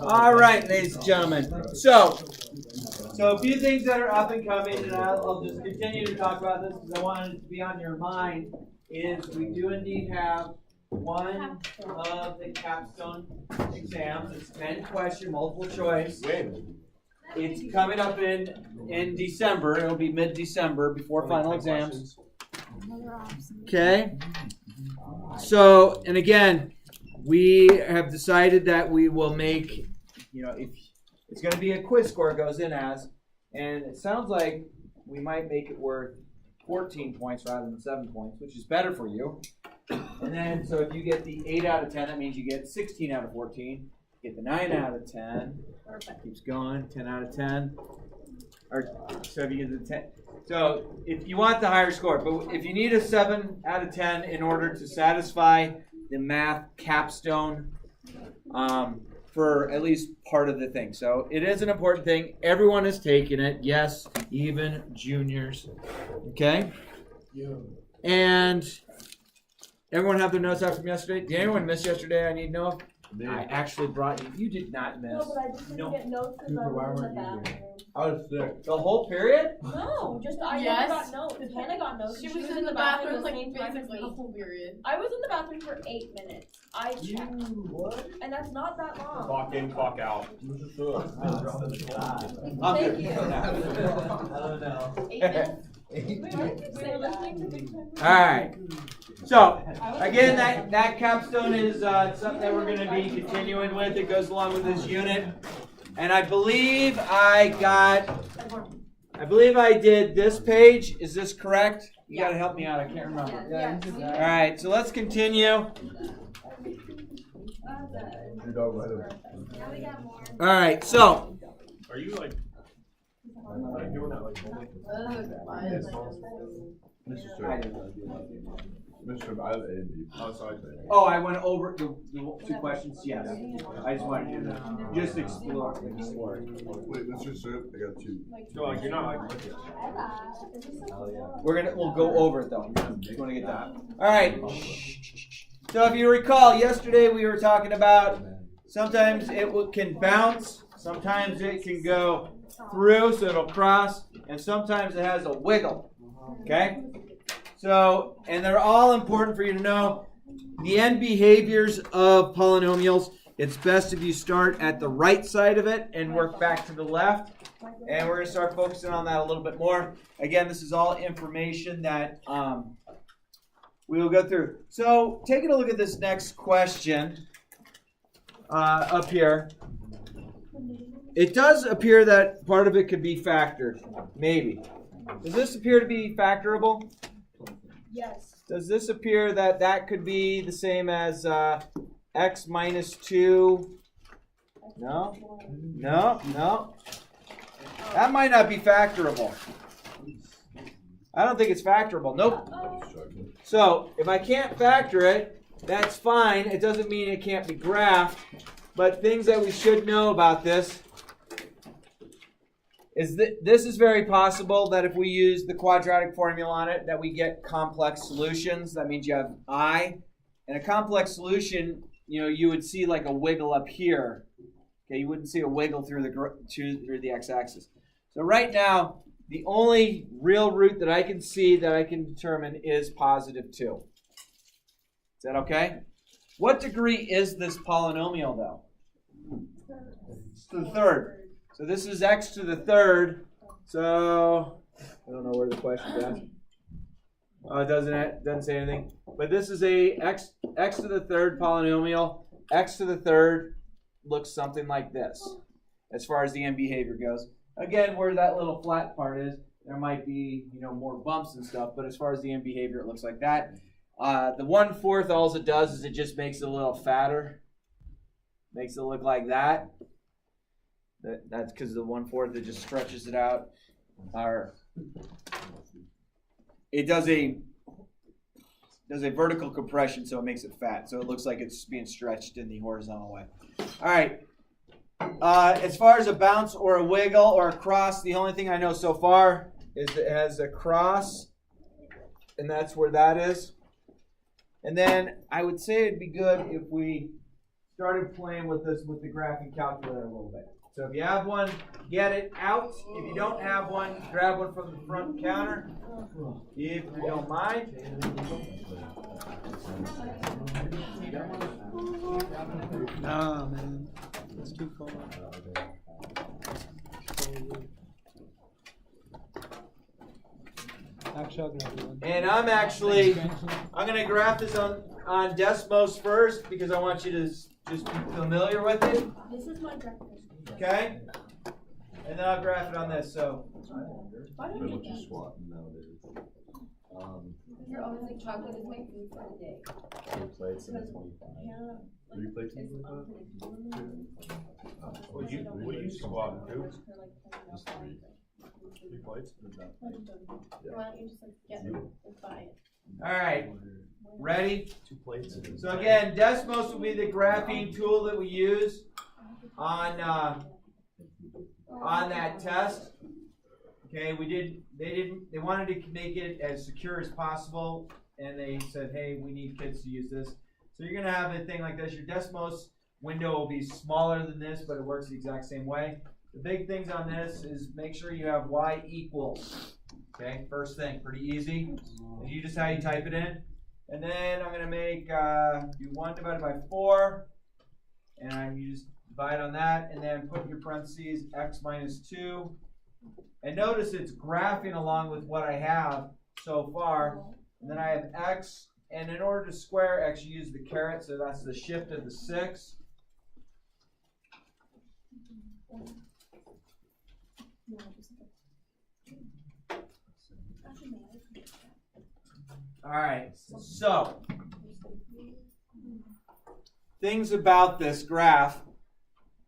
All right, ladies and gentlemen. So a few things that are up and coming, and I'll just continue to talk about this because I want it to be on your mind, is we do indeed have one of the capstone exams. It's 10-question, multiple choice. It's coming up in December. It'll be mid-December before final exams. Okay. So, and again, we have decided that we will make, if it's going to be a quiz score it goes in as, and it sounds like we might make it worth 14 points rather than 7 points, which is better for you. And then, so if you get the 8 out of 10, that means you get 16 out of 14. You get the 9 out of 10. Keeps going, 10 out of 10. Or, so if you get the 10. So if you want the higher score, but if you need a 7 out of 10 in order to satisfy the math capstone for at least part of the thing. So it is an important thing. Everyone is taking it. Yes, even juniors. Okay? And everyone have their notes out from yesterday? Did anyone miss yesterday? I need to know. I actually brought you. You did not miss. No, but I just didn't get notes because I was in the bathroom. I was sick. The whole period? No, just I never got notes. Hannah got notes. She was in the bathroom like basically the whole period. I was in the bathroom for 8 minutes. I checked. What? And that's not that long. Clock in, clock out. Thank you. I don't know. 8 minutes? We were listening to Big Time. All right. So, again, that capstone is something that we're going to be continuing with. It goes along with this unit. And I believe I did this page. Is this correct? You got to help me out. I can't remember. Yeah. All right. So let's continue. Now we got more. All right. So, Are you like doing that like Mr. I have A and B. Oh, sorry. I went over the 2 questions. Yes. I just wanted you to just explore. Wait, Mr. Soup, I got 2. So like you're not like looking. We'll go over it though. Just want to get that. All right. So if you recall, yesterday we were talking about sometimes it can bounce, sometimes it can go through, so it'll cross, and sometimes it has a wiggle. Okay? So, and they're all important for you to know. The end behaviors of polynomials, it's best if you start at the right side of it and work back to the left. And we're going to start focusing on that a little bit more. Again, this is all information that we will go through. So, taking a look at this next question up here. It does appear that part of it could be factored. Maybe. Does this appear to be factorable? Yes. Does this appear that that could be the same as x minus 2? No? No? That might not be factorable. I don't think it's factorable. Nope. So, if I can't factor it, that's fine. It doesn't mean it can't be graphed. But things that we should know about this is that this is very possible that if we use the quadratic formula on it, that we get complex solutions. That means you have I. And a complex solution, you would see like a wiggle up here. Okay, you wouldn't see a wiggle through the x-axis. So right now, the only real root that I can see that I can determine is positive 2. Is that okay? What degree is this polynomial, though? It's to the third. So this is x to the third. So I don't know where the question is at. Oh, it doesn't say anything. But this is a x to the third polynomial. X to the third looks something like this, as far as the end behavior goes. Again, where that little flat part is, there might be more bumps and stuff. But as far as the end behavior, it looks like that. The 1/4, all it does is it just makes it a little fatter. Makes it look like that. That's because the 1/4, it just stretches it out. Or it does a vertical compression, so it makes it fat. So it looks like it's being stretched in the horizontal way. All right. As far as a bounce or a wiggle or a cross, the only thing I know so far is it has a cross, and that's where that is. And then I would say it'd be good if we started playing with this with the graphing calculator a little bit. So if you have one, get it out. If you don't have one, grab one from the front counter, if you don't mind. No, man. It's too cold. Actually, I'll grab one. And I'm going to graph this on Desmos first because I want you to just be familiar with it. This is my breakfast. Okay? And then I'll graph it on this. So, Why don't But you what you get swap nowadays. You're always like chocolate is my food for the day. 2 plates and 25. 3 plates and 25? Would you swap two? Just 3. 3 plates? Why don't you just like get it and buy it? all right. Ready? 2 plates. So again, Desmos will be the graphing tool that we use on that test. Okay, they wanted to make it as secure as possible, and they said, hey, we need kids to use this. So you're gonna have a thing like this. Your Desmos window will be smaller than this, but it works the exact same way. The big things on this is make sure you have y equals. Okay, first thing, pretty easy. You just how you type it in. And then I'm gonna make do 1 divided by 4, and you just divide on that, and then put in your parentheses x minus 2. And notice it's graphing along with what I have so far. And then I have x, and in order to square x, you use the caret, so that's the shift of the 6. All right, so things about this graph.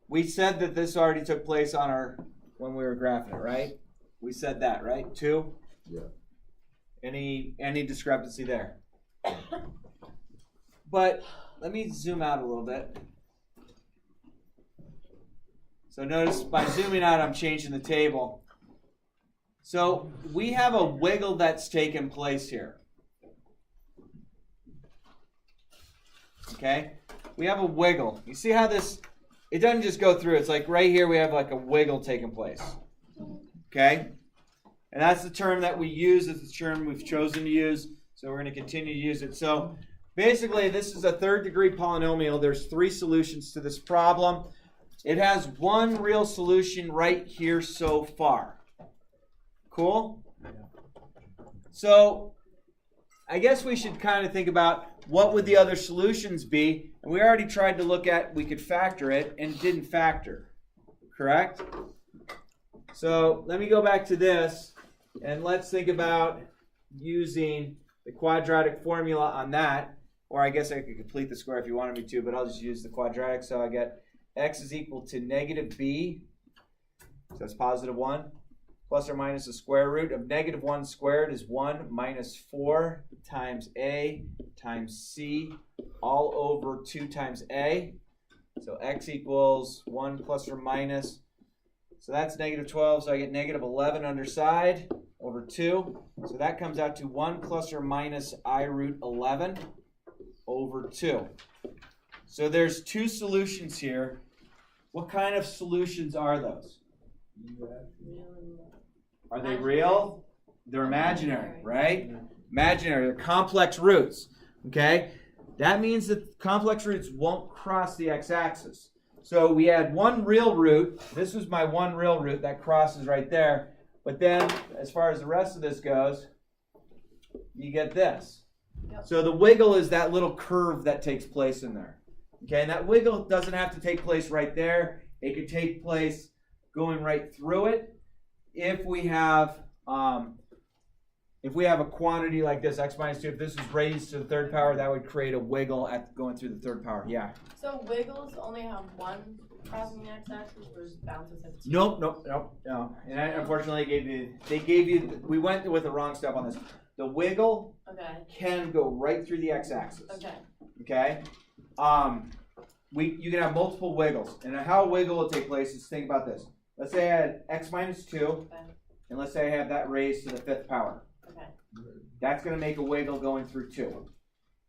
We said that this already took place on when we were graphing it, right? We said that, right? 2? Yeah. Any discrepancy there? But let me zoom out a little bit. So notice by zooming out, I'm changing the table. So we have a wiggle that's taken place here. Okay? We have a wiggle. You see how this, it doesn't just go through. It's like right here we have like a wiggle taking place. Okay? And that's the term that we use. It's the term we've chosen to use. So we're going to continue to use it. So basically this is a third-degree polynomial. There's 3 solutions to this problem. It has one real solution right here so far. Cool? So I guess we should kind of think about what would the other solutions be. And we already tried to look at, we could factor it, and it didn't factor. Correct? So let me go back to this, and let's think about using the quadratic formula on that. Or I guess I could complete the square if you wanted me to, but I'll just use the quadratic. So I get x is equal to negative b, so that's positive 1, plus or minus the square root of negative 1 squared is 1 minus 4 times a times c all over 2 times a. So x equals 1 plus or minus. So that's negative 12, so I get negative 11 underside over 2. So that comes out to 1 plus or minus I root 11 over 2. So there's 2 solutions here. What kind of solutions are those? Are they real? They're imaginary, right? Imaginary. They're complex roots. Okay? That means that complex roots won't cross the x-axis. So we had one real root. This was my one real root that crosses right there. But then, as far as the rest of this goes, you get this. Yep. So the wiggle is that little curve that takes place in there. Okay, and that wiggle doesn't have to take place right there. It could take place going right through it. If we have a quantity like this, x minus 2, if this was raised to the third power, that would create a wiggle at going through the third power. Yeah. So wiggles only have one crossing the x-axis, or just bounces have 2? No. And unfortunately, we went with the wrong step on this. The wiggle Okay. can go right through the x-axis. Okay. Okay? You can have multiple wiggles. And how a wiggle will take place is, think about this. Let's say I had x minus 2, Okay. and let's say I have that raised to the 5th power. Okay. That's going to make a wiggle going through 2.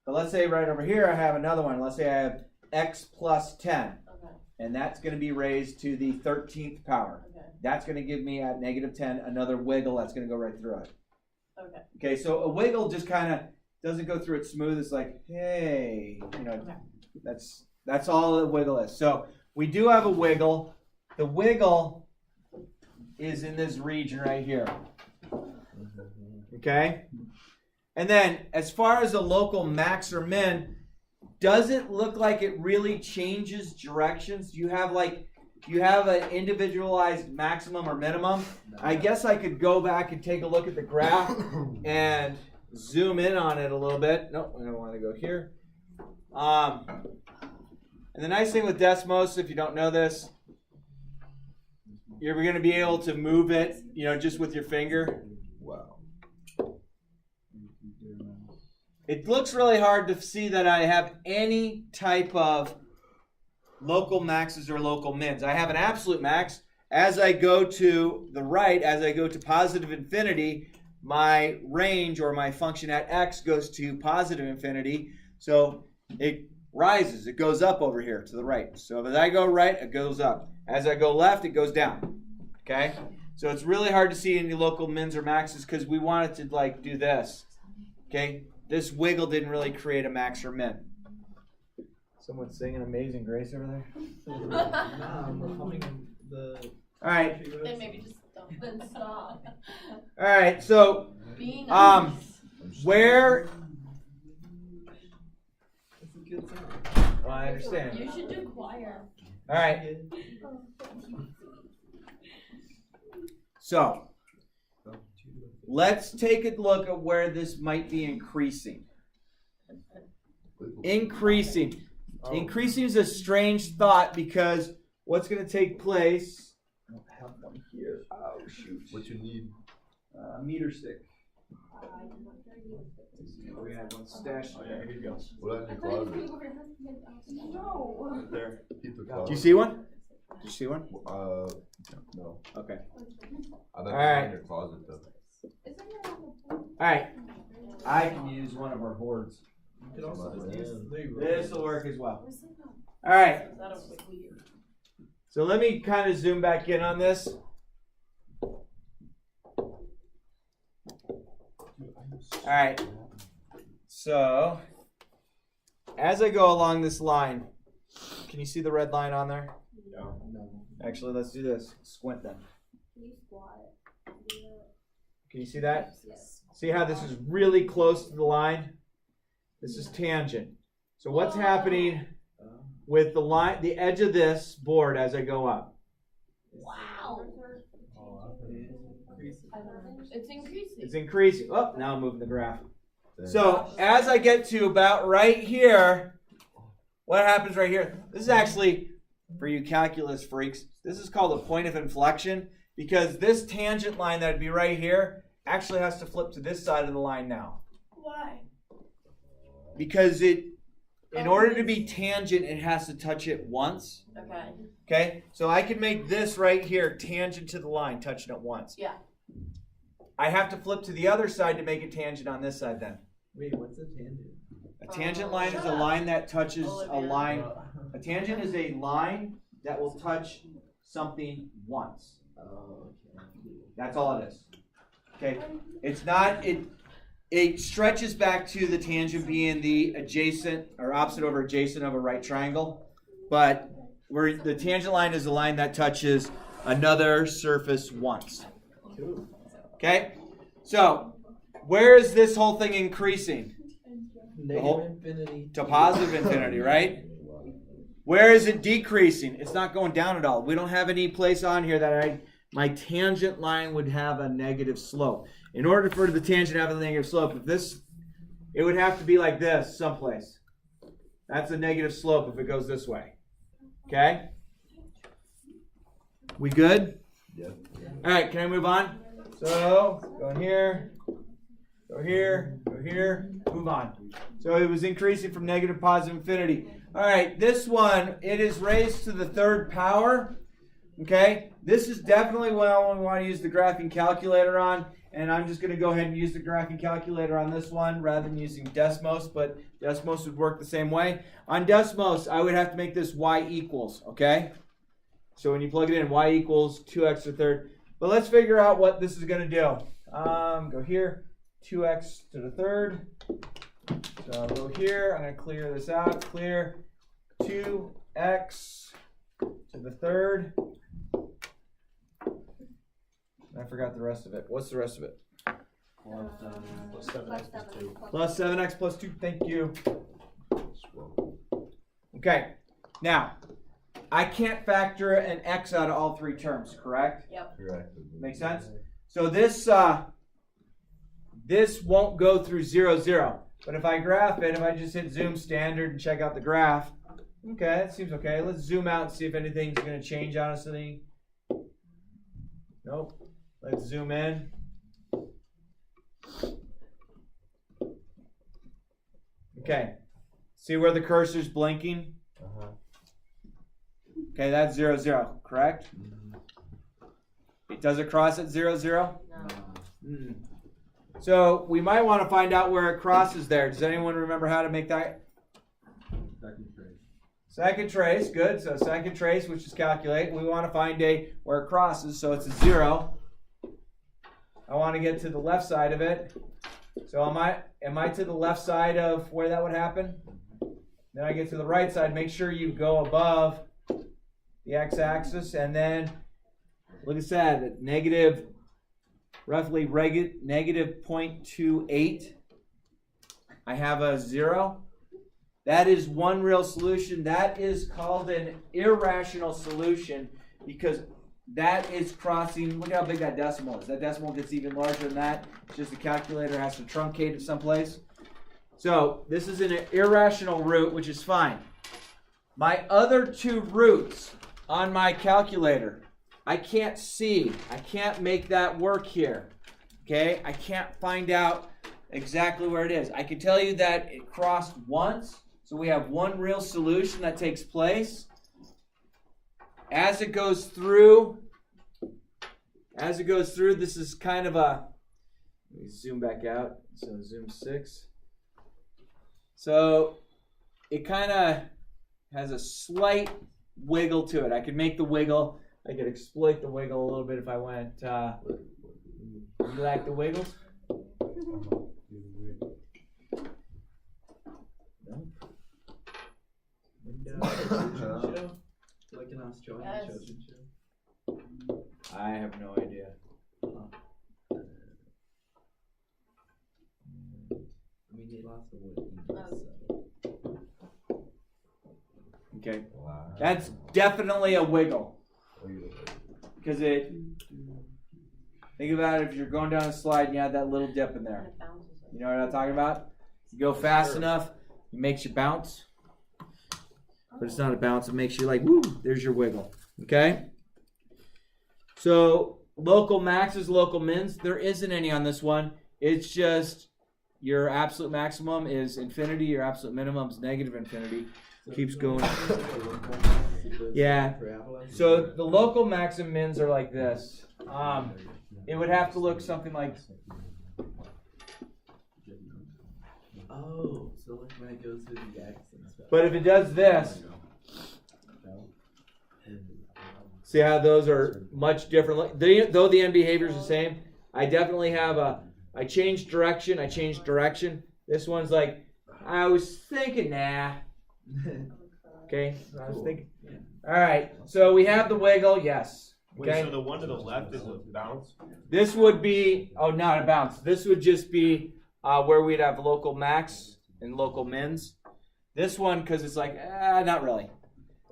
But let's say right over here I have another one. Let's say I have x plus 10. Okay, And that's going to be raised to the 13th power. okay, That's going to give me at negative 10 another wiggle that's going to go right through it. okay. Okay, so a wiggle just kind of doesn't go through it smooth. It's like, hey, Okay. that's all a wiggle is. So we do have a wiggle. The wiggle is in this region right here. Okay? And then as far as a local max or min, does it look like it really changes directions? You have an individualized maximum or minimum. I guess I could go back and take a look at the graph and zoom in on it a little bit. Nope, I don't want to go here. And the nice thing with Desmos, if you don't know this, you're going to be able to move it, just with your finger. Wow. It looks really hard to see that I have any type of local maxes or local mins. I have an absolute max. As I go to the right, as I go to positive infinity, my range or my function at x goes to positive infinity. So it rises. It goes up over here to the right. So as I go right, it goes up. As I go left, it goes down. Okay? So it's really hard to see any local mins or maxes because we wanted to do this. Okay? This wiggle didn't really create a max or min. Someone's singing Amazing Grace over there? All right. Then maybe just don't. Then stop. All right. So, Be nice. where? Well, I understand. You should do choir. All right. So, let's take a look at where this might be increasing. Increasing. Increasing is a strange thought because what's going to take place? I don't have one here. Oh, shoot. What you need? Meter stick. We have one stashed there. Here you go. What in your closet? No. Right there. Keep the Do closet. you see one? Do you see one? No. Okay. I thought All right. in your closet though. All right. I can use one of our boards. This will work as well. All right. So let me kind of zoom back in on this. All right. So as I go along this line, can you see the red line on there? No. Actually, let's do this. Squint then. Can you squat? Can you see that? See how this is really close to the line? This is tangent. So what's happening with the line, the edge of this board as I go up? Wow. It's increasing. It's increasing. Oh, now I'm moving the graph. So as I get to about right here, what happens right here? This is actually, for you calculus freaks, this is called a point of inflection because this tangent line that would be right here actually has to flip to this side of the line now. Why? Because in order to be tangent, it has to touch it once. Okay. Okay? So I can make this right here tangent to the line, touching it once. Yeah. I have to flip to the other side to make it tangent on this side then. Wait, what's a tangent? A tangent line is a line that touches a line. A tangent is a line that will touch something once. Oh, okay. That's all it is. Okay? It's not, it stretches back to the tangent being the adjacent or opposite over adjacent of a right triangle. But where the tangent line is a line that touches another surface once. Okay? So, where is this whole thing increasing? Negative infinity. To positive infinity, right? Where is it decreasing? It's not going down at all. We don't have any place on here that my tangent line would have a negative slope. In order for the tangent to have a negative slope, it would have to be like this someplace. That's a negative slope if it goes this way. Okay? We good? Yeah. All right, can I move on? So, go here, go here, go here, move on. So it was increasing from negative to positive infinity. All right, this one, it is raised to the third power. Okay, this is definitely what I want to use the graphing calculator on, and I'm just going to go ahead and use the graphing calculator on this one rather than using Desmos, but Desmos would work the same way. On Desmos, I would have to make this y equals, okay? So when you plug it in, y equals 2x to the third. But let's figure out what this is going to do. Go here, 2x to the third. So I'll go here, I'm going to clear this out, clear 2x to the third. I forgot the rest of it. What's the rest of it? Plus 7x plus 2. Plus 7x plus 2. Thank you. Okay. Now, I can't factor an x out of all three terms, correct? Yep. Correct. Make sense? So this won't go through 0, 0. But if I graph it, if I just hit zoom standard and check out the graph, okay, that seems okay. Let's zoom out and see if anything's going to change on us. Nope. Let's zoom in. Okay. See where the cursor's blinking? Okay, that's 0, 0, correct? Does it cross at 0, 0? No. So we might want to find out where it crosses there. Does anyone remember how to make that? Second trace. Second trace, good. So second trace, which is calculate. We want to find where it crosses, so it's a 0. I want to get to the left side of it. So am I to the left side of where that would happen? Then I get to the right side. Make sure you go above the x-axis, and then look at that, roughly negative 0.28. I have a 0. That is one real solution. That is called an irrational solution because that is crossing. Look how big that decimal is. That decimal gets even larger than that. It's just the calculator has to truncate it someplace. So this is an irrational root, which is fine. My other two roots on my calculator, I can't see. I can't make that work here. Okay? I can't find out exactly where it is. I can tell you that it crossed once. So we have one real solution that takes place. As it goes through, this is kind of a, let me zoom back out. So zoom 6. So it kind of has a slight wiggle to it. I could make the wiggle. I could exploit the wiggle a little bit if I went. You like the wiggles? No. Like an Australian Yes. chosen show. I have no idea. I mean, he lost the wood. Okay. Wow. That's definitely a wiggle. Because it, think about it, if you're going down a slide and you have that little dip in there. It bounces. You know what I'm talking about? You go fast enough, it makes you bounce. But it's not a bounce, it makes you like, woo, there's your wiggle. Okay? So, local maxes, local mins, there isn't any on this one. It's just your absolute maximum is infinity, your absolute minimum is negative infinity. Keeps going. Yeah. So the local max and mins are like this. It would have to look something like. Oh, so like when it goes through the X and stuff. But if it does this, see how those are much different. Though the end behavior is the same, I definitely have I changed direction. This one's like, I was thinking, nah. Okay, I was thinking. All right, so we have the wiggle, yes. Wait, Okay. so the one to the left is a bounce? This would be, not a bounce. This would just be where we'd have local max and local mins. This one, because it's like, not really.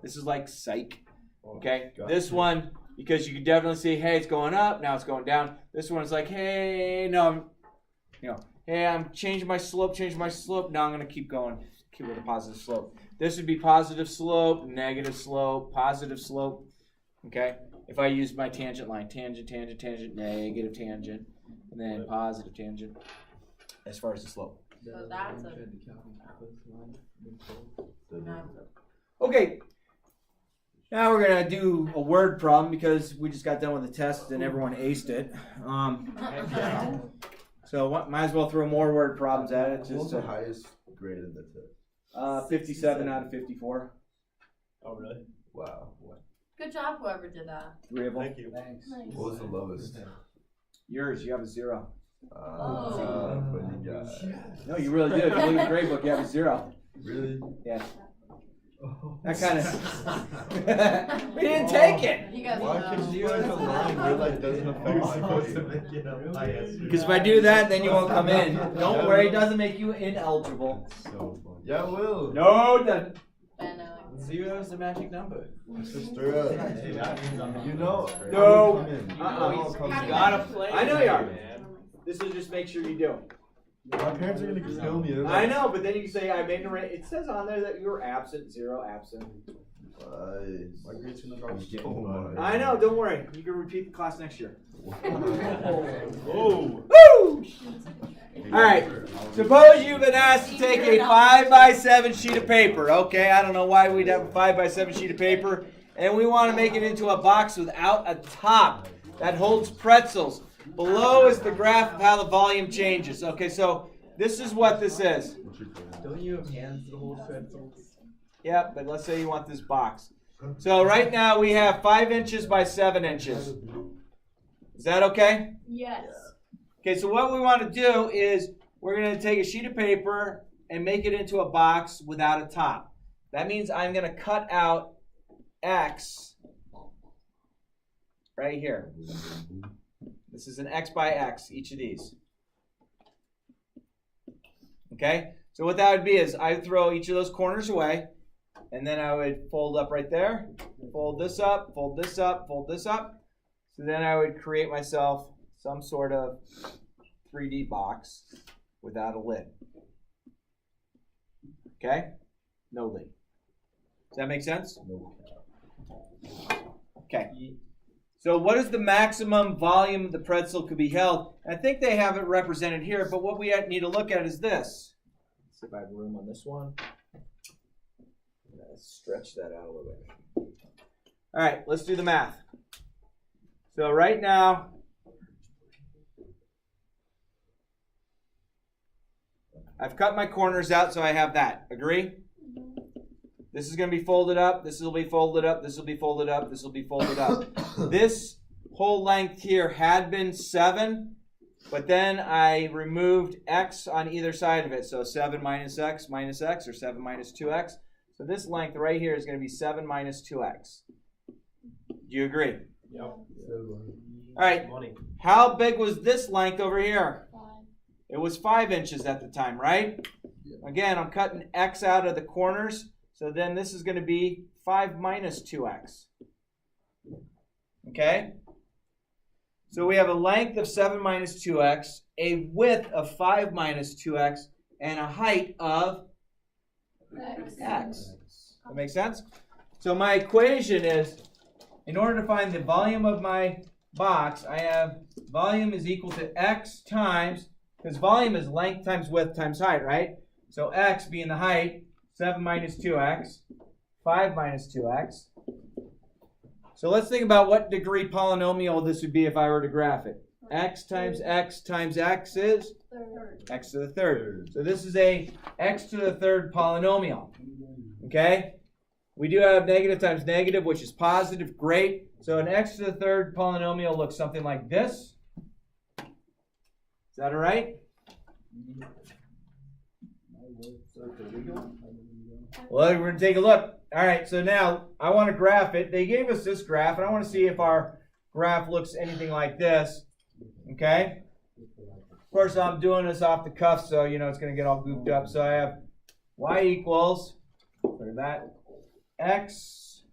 This is like psych. Okay. This one, because you can definitely see, hey, it's going up, now it's going down. This one's like, hey, no, hey, I'm changing my slope. Now I'm going to keep going, keep with a positive slope. This would be positive slope, negative slope, positive slope. Okay. If I use my tangent line, tangent, negative tangent, and then positive tangent as far as the slope. So that's a. Okay. Now we're gonna do a word problem because we just got done with the test and everyone aced it. So might as well throw more word problems at it. What's the Just highest grade in the test? 57 out of 54. Oh, really? Wow. Good job, whoever did that. 3 of them. Thank you. Nice. What was the lowest? Yours, you have a 0. Funny guy. No, you really did. If you look at the grade book, you have a 0. Really? Yeah. That kind of. We didn't take it. You guys Why know. could you guys align where like doesn't affect me? Because if I do that, then you won't come in. Don't worry, it doesn't make you ineligible. So funny. Yeah, it will. No, it doesn't. I know. 0 is the magic number. Sister up. You know. No. Come in. Uh-uh. Come in. Gotta play. I know you are. man. This will just make sure you do. My parents are gonna kill me. They're I like, know, but then you can say I made an array. It says on there that you were absent, 0 absent. Nice. My grades gonna drop so much. I know, don't worry. You can repeat the class next year. Oh. Woo! Alright, suppose you've been asked to take a 5x7 sheet of paper. Okay, I don't know why we'd have a 5x7 sheet of paper. And we want to make it into a box without a top that holds pretzels. Below is the graph of how the volume changes. Okay, so this is what this is. Don't you have hands to hold pencils? Yeah, but let's say you want this box. So right now we have 5 inches by 7 inches. Is that okay? Yes. Okay, so what we want to do is we're going to take a sheet of paper and make it into a box without a top. That means I'm going to cut out X right here. This is an X by X, each of these. Okay, so what that would be is I would throw each of those corners away, and then I would fold up right there, fold this up, fold this up, fold this up. So then I would create myself some sort of 3D box without a lid. Okay? No lid. Does that make sense? Okay. So what is the maximum volume the pretzel could be held? I think they have it represented here, but what we need to look at is this. Let's see if I have room on this one. Let's stretch that out a little bit. All right, let's do the math. So right now, I've cut my corners out, so I have that. Agree? This is going to be folded up. This will be folded up. This will be folded up. This will be folded up. This whole length here had been 7, but then I removed X on either side of it. So 7 minus X, or 7 minus 2X. So this length right here is going to be 7 minus 2X. Do you agree? Yep. All right. Money. How big was this length over here? 5. It was 5 inches at the time, right? Again, I'm cutting X out of the corners. So then this is going to be 5 minus 2X. Okay? So we have a length of 7 minus 2X, a width of 5 minus 2X, and a height of X. That makes sense? So my equation is, in order to find the volume of my box, I have volume is equal to X times, because volume is length times width times height, right? So X being the height, 7 minus 2X, 5 minus 2X. So let's think about what degree polynomial this would be if I were to graph it. X times X times X is? X to the third. So this is a X to the third polynomial. Okay? We do have negative times negative, which is positive. Great. So an X to the third polynomial looks something like this. Is that all right? Well, we're going to take a look. All right, so now I want to graph it. They gave us this graph, and I want to see if our graph looks anything like this. Okay? Of course, I'm doing this off the cuff, so you know it's going to get all goofed up. So I have y equals, look at that, x,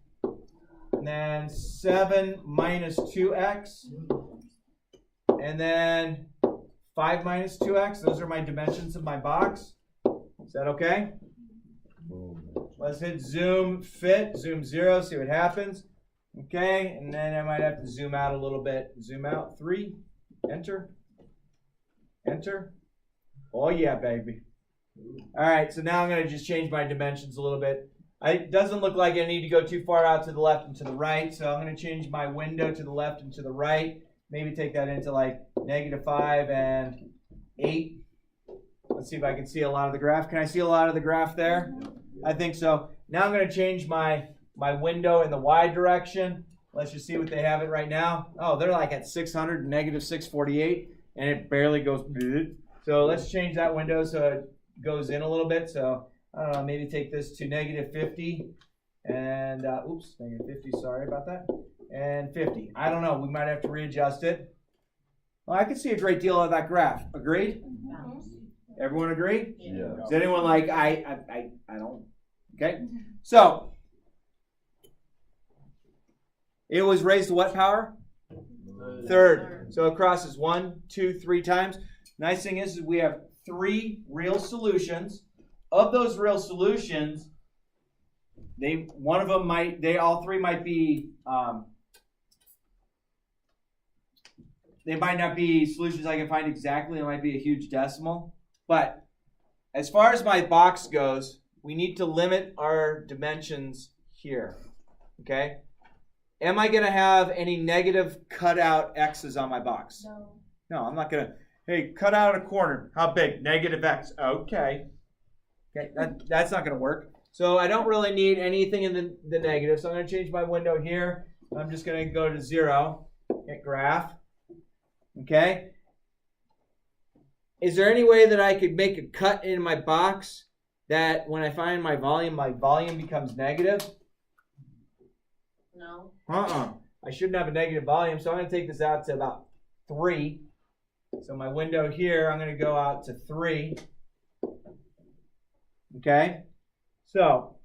and then 7 minus 2x, and then 5 minus 2x. Those are my dimensions of my box. Is that okay? Let's hit zoom fit, zoom 0, see what happens. Okay, and then I might have to zoom out a little bit. Zoom out, 3, enter, enter. Oh yeah, baby. All right, so now I'm going to just change my dimensions a little bit. It doesn't look like I need to go too far out to the left and to the right, so I'm going to change my window to the left and to the right. Maybe take that into like -5 and 8. Let's see if I can see a lot of the graph. Can I see a lot of the graph there? I think so. Now I'm going to change my window in the y direction. Let's just see what they have it right now. Oh, they're like at 600, -648, and it barely goes. So let's change that window so it goes in a little bit. So I don't know, maybe take this to -50 and oops, -50. Sorry about that. And 50. I don't know. We might have to readjust it. Well, I can see a great deal of that graph. Agreed? Everyone agree? Yeah. Is anyone like I don't? Okay. So it was raised to what power? Third. So it crosses 1, 2, 3 times. Nice thing is we have 3 real solutions. Of those real solutions, all three might be. They might not be solutions I can find exactly. It might be a huge decimal. But as far as my box goes, we need to limit our dimensions here. Okay? Am I going to have any negative cutout x's on my box? No. No, I'm not going to. Hey, cut out a corner. How big? -x. Okay. Okay, that's not going to work. So I don't really need anything in the negative. So I'm going to change my window here. I'm just going to go to 0. Hit graph. Okay. Is there any way that I could make a cut in my box that when I find my volume becomes negative? No. I shouldn't have a negative volume, so I'm going to take this out to about 3. So my window here, I'm going to go out to 3. Okay? So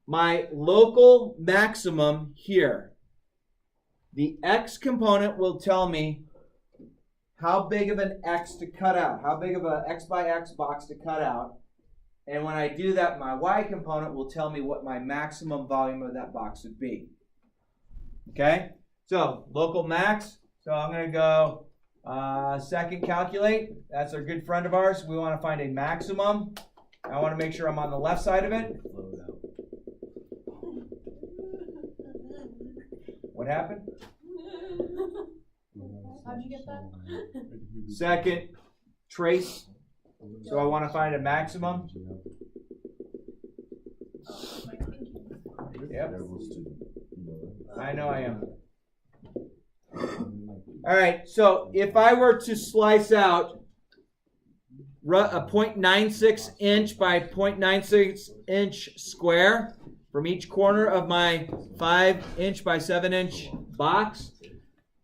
my local maximum here, the x component will tell me how big of an x to cut out, how big of an x by x box to cut out. And when I do that, my y component will tell me what my maximum volume of that box would be. Okay? So local max. So I'm going to go second calculate. That's a good friend of ours. We want to find a maximum. I want to make sure I'm on the left side of it. What happened? How'd you get that? Second trace. So I want to find a maximum. Yep. I know I am. All right. So if I were to slice out a 0.96 inch by 0.96 inch square from each corner of my 5 inch by 7 inch box,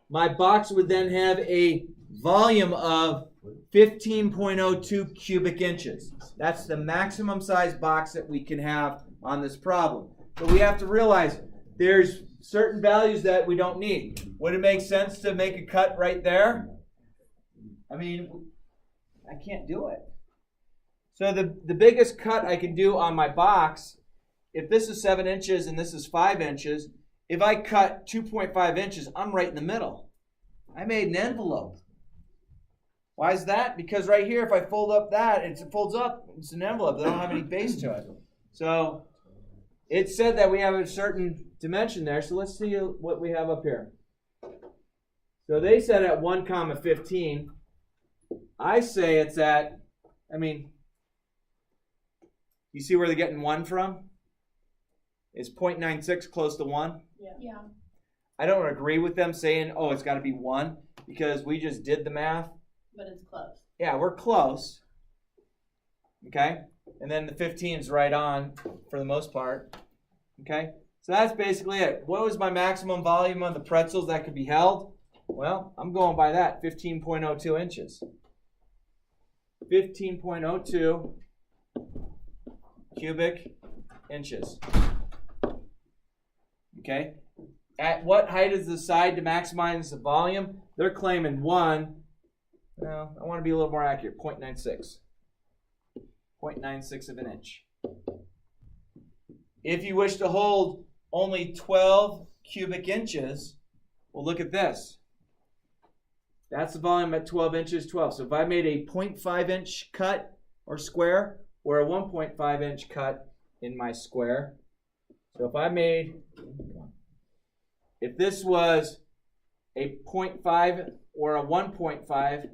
my box would then have a volume of 15.02 cubic inches. That's the maximum size box that we can have on this problem. But we have to realize there's certain values that we don't need. Would it make sense to make a cut right there? I mean, I can't do it. So the biggest cut I can do on my box, if this is 7 inches and this is 5 inches, if I cut 2.5 inches, I'm right in the middle. I made an envelope. Why is that? Because right here, if I fold up that, it folds up, it's an envelope. They don't have any base to it. So it said that we have a certain dimension there. So let's see what we have up here. So they said at 1,15. I say it's at, you see where they're getting 1 from? Is 0.96 close to 1? Yeah. I don't agree with them saying, oh, it's got to be 1, because we just did the math. But it's close. Yeah, we're close. Okay? And then the 15 is right on for the most part. Okay? So that's basically it. What was my maximum volume of the pretzels that could be held? Well, I'm going by that, 15.02 inches. 15.02 cubic inches. Okay? At what height is the side to maximize the volume? They're claiming 1. Well, I want to be a little more accurate. 0.96. 0.96 of an inch. If you wish to hold only 12 cubic inches, well, look at this. That's the volume at 12 inches, 12. So if I made a 0.5 inch cut or square or a 1.5 inch cut, in my square. So if this was a 0.5 or a 1.5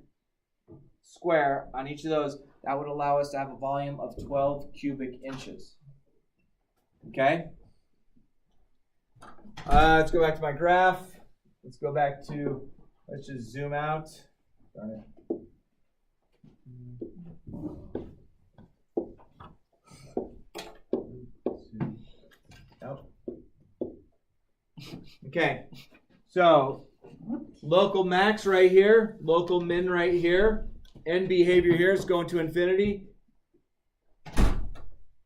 square on each of those, that would allow us to have a volume of 12 cubic inches. Okay? Let's go back to my graph. Let's just zoom out. Darn it. Nope. Okay, so local max right here, local min right here, end behavior here is going to infinity.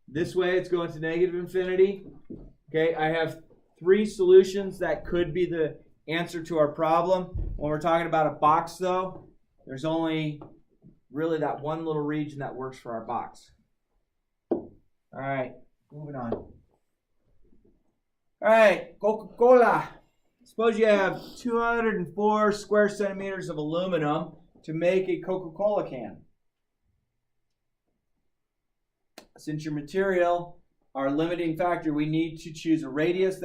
This way it's going to negative infinity. Okay, I have 3 solutions that could be the answer to our problem. When we're talking about a box though, there's only really that one little region that works for our box. All right, moving on. All right, Coca-Cola. Suppose you have 204 square centimeters of aluminum to make a Coca-Cola can. Since your material, our limiting factor, we need to choose a radius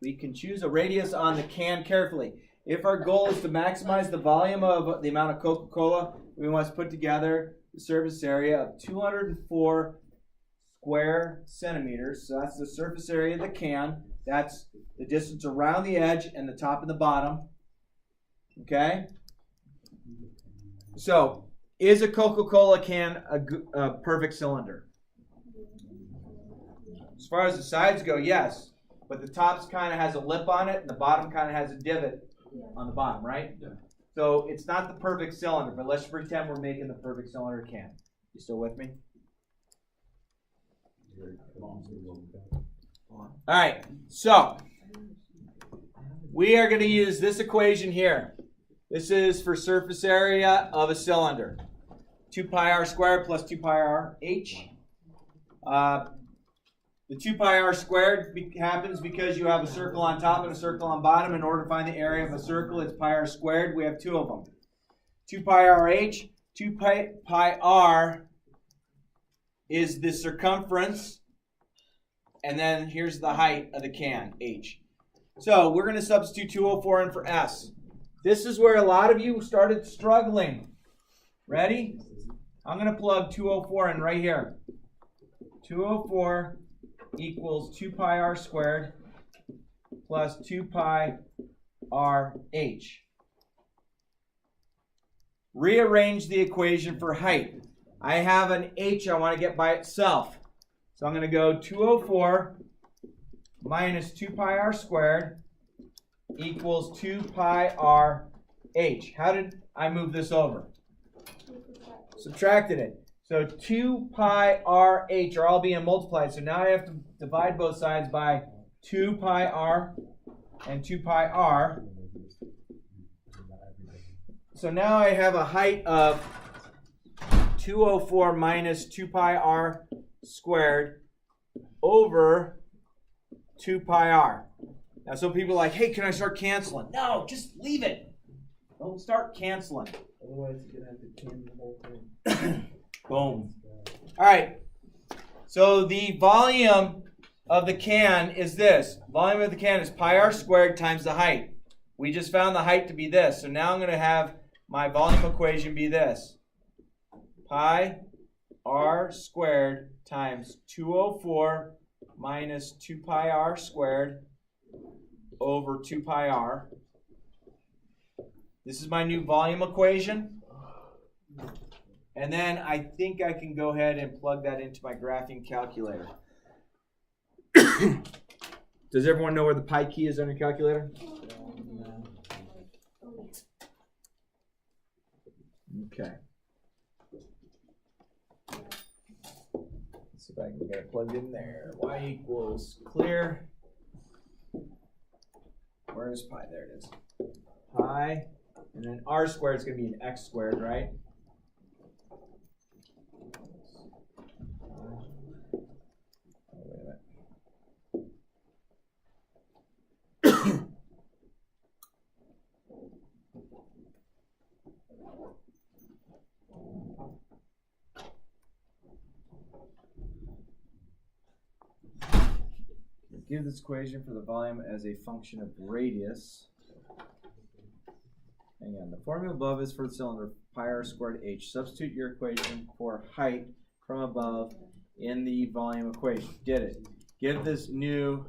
we can choose a radius on the can carefully. If our goal is to maximize the volume of the amount of Coca-Cola, we must put together the surface area of 204 square centimeters. So that's the surface area of the can. That's the distance around the edge and the top and the bottom. Okay? So, is a Coca-Cola can a perfect cylinder? As far as the sides go, yes. But the top kind of has a lip on it, and the bottom kind of has a divot on the bottom, right? Yeah. So it's not the perfect cylinder, but let's pretend we're making the perfect cylinder can. You still with me? All right, so we are going to use this equation here. This is for surface area of a cylinder. 2 pi r squared plus 2 pi r h. The 2 pi r squared happens because you have a circle on top and a circle on bottom. In order to find the area of a circle, it's pi r squared. We have 2 of them. 2 pi r h, 2 pi r is the circumference, and then here's the height of the can, h. So we're going to substitute 204 in for s. This is where a lot of you started struggling. Ready? I'm going to plug 204 in right here. 204 equals 2 pi r squared plus 2 pi r h. Rearrange the equation for height. I have an h I want to get by itself. So I'm going to go 204 minus 2 pi r squared equals 2 pi r h. How did I move this over? Subtracted it. So 2 pi r h are all being multiplied. So now I have to divide both sides by 2 pi r and 2 pi r. So now I have a height of 204 minus 2 pi r squared over 2 pi r. Now some people are like, hey, can I start canceling? No, just leave it. Don't start canceling. Otherwise, you're going to have to cancel the whole thing. Boom. All right. So the volume of the can is this. Volume of the can is pi r squared times the height. We just found the height to be this. So now I'm going to have my volume equation be this. Pi r squared times 204 minus 2 pi r squared over 2 pi r. This is my new volume equation. And then I think I can go ahead and plug that into my graphing calculator. Does everyone know where the pi key is on your calculator? Okay. Let's see if I can get it plugged in there. Y equals clear. Where is pi? There it is. Pi. And then r squared is going to be an x squared, right? give this equation for the volume as a function of radius. Hang on. The formula above is for the cylinder, pi r squared h. Substitute your equation for height from above in the volume equation. Did it. Give this now.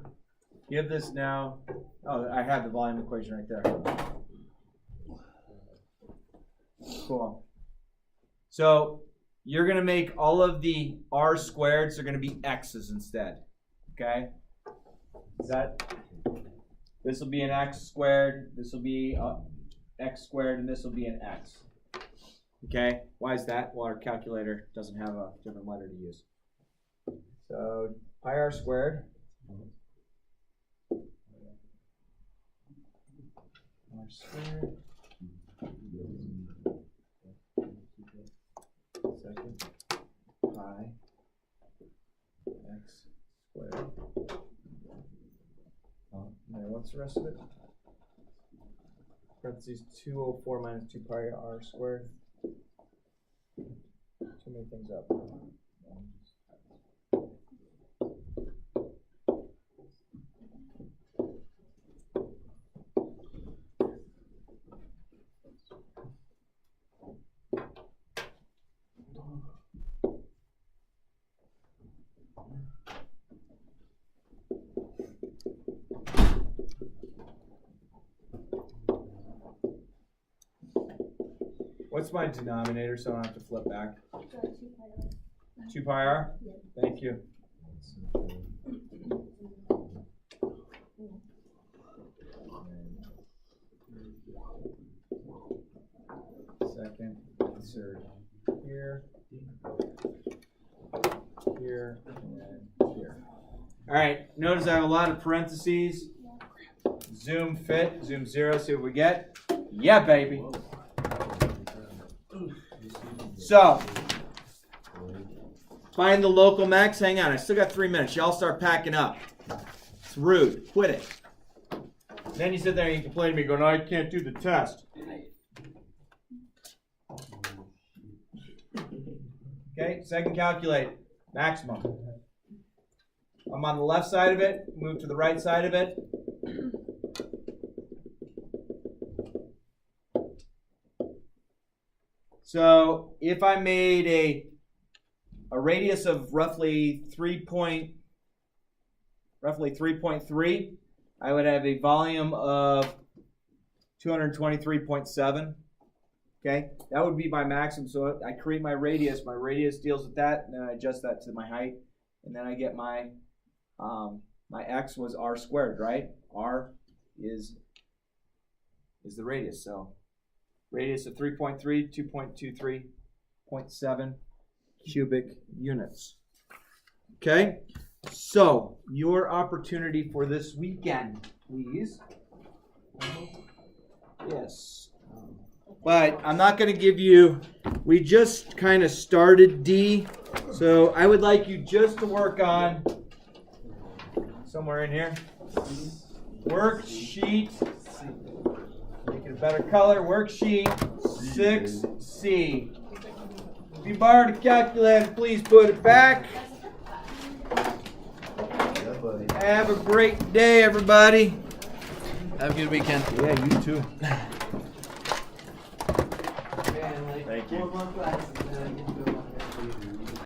Oh, I have the volume equation right there. Cool. So you're going to make all of the r squareds are going to be x's instead. Okay? This will be an x squared, this will be x squared, and this will be an x. Okay? Why is that? Well, our calculator doesn't have a different letter to use. So pi r squared. R squared. Second pi x squared. Now what's the rest of it? Parentheses 204 minus 2 pi r squared. Too many things up. What's my denominator so I don't have to flip back? 2 pi r? Thank you. Second, insert here, here, and here. All right, notice I have a lot of parentheses. Zoom fit, zoom 0, see what we get. Yeah, baby. So, find the local max. Hang on, I still got 3 minutes. Y'all start packing up. It's rude. Quit it. Then you sit there and you complain to me, going, "No, I can't do the test." Okay, second calculate. Maximum. I'm on the left side of it. Move to the right side of it. So if I made a radius of roughly 3.3, I would have a volume of 223.7. Okay, that would be my maximum. So I create my radius. My radius deals with that, and then I adjust that to my height, and then I get my my x was r squared, right? R is the radius. So radius of 3.3, 2.23.7 cubic units. Okay, so your opportunity for this weekend, please. Yes. But I'm not going to give you, we just kind of started D, so I would like you just to work on, somewhere in here, worksheet, make it a better color, worksheet 6C. If you borrowed a calculator, please put it back. Have a great day, everybody. Have a good weekend. Yeah, you too. Thank you.